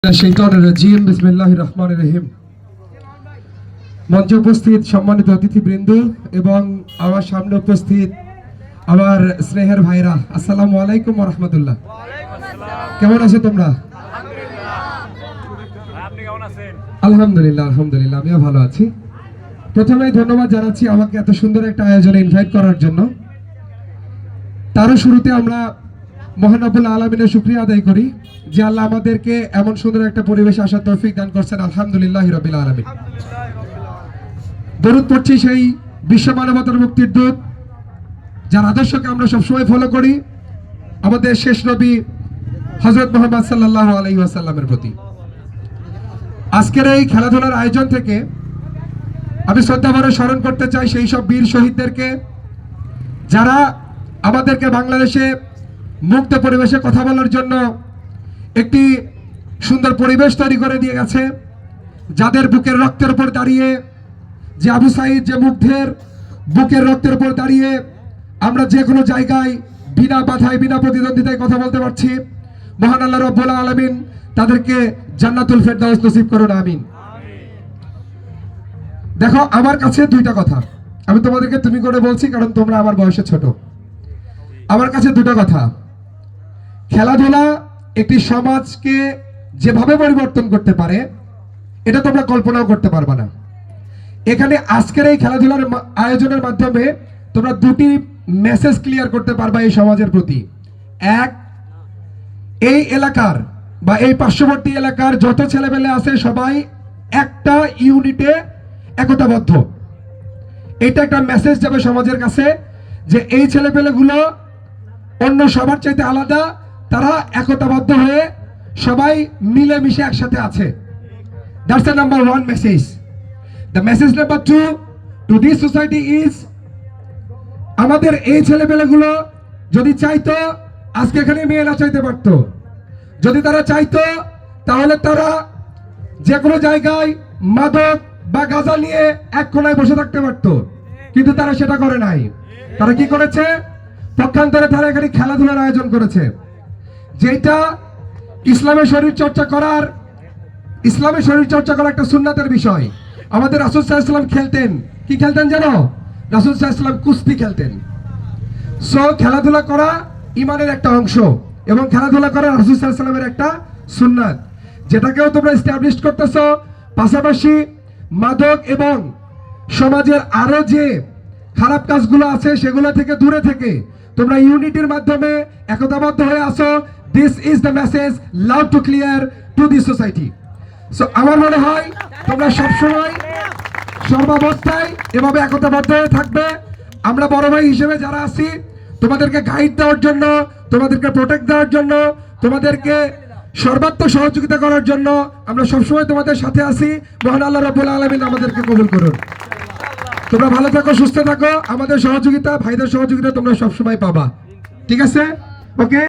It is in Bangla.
বিসমিল্লাহির রহমানির রহিম। মঞ্চে উপস্থিত সম্মানিত অতিথিবৃন্দ এবং আমার সামনে উপস্থিত আমার স্নেহের ভাইরা, আসসালামু আলাইকুম ওয়া রাহমাতুল্লাহ। কেমন আছো তোমরা? আলহামদুলিল্লাহ আলহামদুলিল্লাহ, আমিও ভালো আছি। প্রথমেই ধন্যবাদ জানাচ্ছি আমাকে এত সুন্দর একটা আয়োজনে ইনভাইট করার জন্য। তারও শুরুতে আমরা মহান রব্বুল আলামিনের শুকরিয়া আদায় করি যে আল্লাহ আমাদেরকে এমন সুন্দর একটা পরিবেশে আসার তৌফিক দান করছেন। আলহামদুলিল্লাহি রাব্বিল আলামিন। দরুদ পড়ছি সেই বিশ্ব মানবতার মুক্তির দূত, যার আদর্শকে আমরা সবসময় ফলো করি, আমাদের শেষ নবী হযরত মুহাম্মদ সাল্লাল্লাহু আলাইহি ওয়াসাল্লামের প্রতি। আজকের এই খেলাধুলার আয়োজন থেকে আমি শ্রদ্ধাভরে স্মরণ করতে চাই সেই সব বীর শহীদদেরকে, যারা আমাদেরকে বাংলাদেশে মুক্ত পরিবেশে কথা বলার জন্য একটি সুন্দর পরিবেশ তৈরি করে দিয়ে গেছে, যাদের বুকের রক্তের উপর দাঁড়িয়ে, যে আবু সাঈদ, যে মুগ্ধের বুকের রক্তের উপর দাঁড়িয়ে আমরা যে কোনো জায়গায় বিনা বাধায় বিনা প্রতিদ্বন্দ্বিতায় কথা বলতে পারছি। মহান আল্লাহ রাব্বুল আলামিন তাদেরকে জান্নাতুল ফেরদাউস নসিব করুন, আমিন। দেখো, আমার কাছে দুইটা কথা, আমি তোমাদেরকে তুমি করে বলছি কারণ তোমরা আমার বয়সে ছোট। আমার কাছে দুটো কথা। খেলাধুলা একটি সমাজকে যেভাবে পরিবর্তন করতে পারে এটা তোমরা কল্পনাও করতে পারবে না। এখানে আজকের এই খেলাধুলার আয়োজনের মাধ্যমে তোমরা দুটি মেসেজ ক্লিয়ার করতে পারবা এই সমাজের প্রতি। এক, এই এলাকার বা এই পার্শ্ববর্তী এলাকার যত ছেলেমেলে আছে সবাই একটা ইউনিটে একতাবদ্ধ। এটা একটা মেসেজ যাবে সমাজের কাছে যে এই ছেলেমেলেগুলো অন্য সবার চাইতে আলাদা, তারা একতাবদ্ধ হয়ে সবাই মিলেমিশে একসাথে আছে। That's the number one message. The message number two to this society is, আমাদের এই ছেলেমেলেগুলো যদি চাইতো আজকে এখানে মেয়েরা চাইতে পারতো। যদি তারা চাইতো তাহলে তারা যে কোনো জায়গায় মাদক বা গাঁজা নিয়ে এক কোণায় বসে থাকতে পারতো, কিন্তু তারা সেটা করে নাই। তারা কি করেছে? পক্ষান্তরে তারা এখানে খেলাধুলার আয়োজন করেছে, যেটা ইসলামের শরীর চর্চা করার একটা সুন্নাতের বিষয়। আমাদের রাসূল সাল্লাল্লাহু আলাইহি ওয়াসাল্লাম খেলতেন, কি খেলতেন জানো? রাসূল সাল্লাল্লাহু আলাইহি ওয়াসাল্লাম কুস্তি খেলতেন। সো খেলাধুলা করা ইমানের একটা অংশ এবং খেলাধুলা করা রাসূল সাল্লাল্লাহু আলাইহি ওয়াসাল্লামের একটা সুন্নাত, যেটাকেও তোমরা এস্টাবলিশ করতেছো। পাশাপাশি মাদক এবং সমাজের আরো যে খারাপ কাজগুলো আছে সেগুলো থেকে দূরে থেকে তোমরা ইউনিটির মাধ্যমে একতাবদ্ধ হয়ে আসো। This is the message loud to clear to the society. So আমার মনে হয় তোমরা সবসময় সর্বাবস্থায় এভাবে একতাবদ্ধ হয়ে থাকবে। আমরা বড় ভাই হিসেবে যারা আছি তোমাদেরকে গাইড দেওয়ার জন্য, তোমাদেরকে প্রোটেক্ট দেওয়ার জন্য, তোমাদেরকে সর্বাত্মক সহযোগিতা করার জন্য আমরা সবসময় তোমাদের সাথে আছি। মহান আল্লাহ রাব্বুল আলামিন আমাদেরকে কবুল করুন। তোমরা ভালো থাকো, সুস্থ থাকো। আমাদের সহযোগিতা, ভাইদের সহযোগিতা তোমরা সবসময় পাবা। ঠিক আছে? ওকে।